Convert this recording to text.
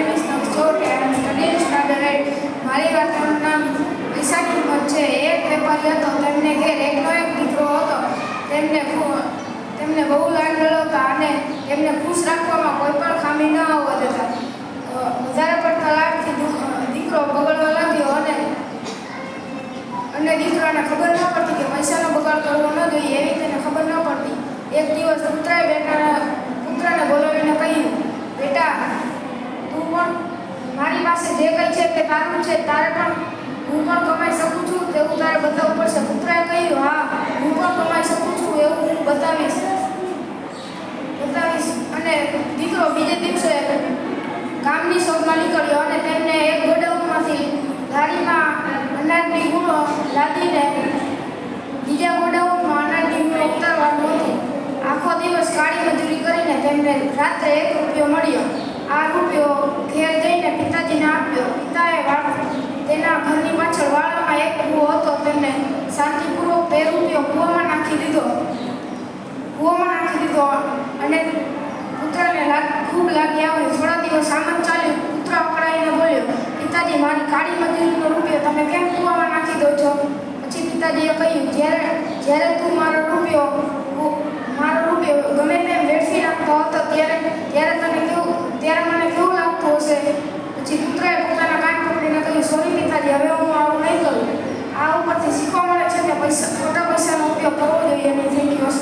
name is Navjot and I am studying standard 8. મારી વાર્તાનું નામ ઈશાની હિંમત છે. એક વેપારી હતો, તેમને ઘેર એકનો એક દીકરો હતો. તેમને બહુ લાડ લડાવતા અને તેમને ખુશ રાખવામાં કોઈ પણ ખામી ન આવવા દેતા. વધારે પડતા લાડથી દીકરો બગડવા લાગ્યો અને દીકરાને ખબર ન પડતી કે પૈસાનો બગાડ કરવો ન જોઈએ એવી તેને ખબર ન પડતી. એક દિવસ પુત્રએ પુત્રને બોલાવીને કહ્યું, બેટા, તું પણ મારી પાસે જે કંઈ છે તે તારું છે, હું પણ કમાઈ શકું છું તેવું તારે બતાવવું પડશે. પુત્રએ કહ્યું, હા, હું પણ કમાઈ શકું છું એવું હું બતાવીશ. અને દીકરો બીજે દિવસે કામની શોધમાં નીકળ્યો અને તેમને એક ગોડાઉનમાંથી ગાડીમાં અનાજની ગુણો લાદીને બીજા ગોડાઉનમાં અનાજની ગુણો ઉતારવાનું હતું. આખો દિવસ કાળી મજૂરી કરીને તેમને રાત્રે ₹1 મળ્યો. આ રૂપિયો ઘેર જઈને પિતાજીને આપ્યો. પિતાએ તેના ઘરની પાછળ વાળામાં એક કૂવો હતો. તેમને શાંતિપૂર્વક તે રૂપિયો કૂવામાં નાખી દીધો અને પુત્રને ખૂબ લાગી આવ્યું. થોડા દિવસ આમ જ ચાલ્યું. પુત્ર અકળાઈને બોલ્યો, પિતાજી, મારી કાળી મજૂરીનો રૂપિયો તમે કેમ કૂવામાં નાખી દો છો? પછી પિતાજીએ કહ્યું, જ્યારે તું મારો રૂપિયો ગમે તેમ વેડફી નાખતો હતો ત્યારે મને કેવું લાગતું હશે? પછી પુત્રએ પોતાના કાન પકડીને કહ્યું, સોરી પિતાજી, હવે હું આવું નહીં કરું. આ ઉપરથી શીખવા મળે છે કે ખોટા પૈસાનો ઉપયોગ કરવો જોઈએ નહીં. Thank you.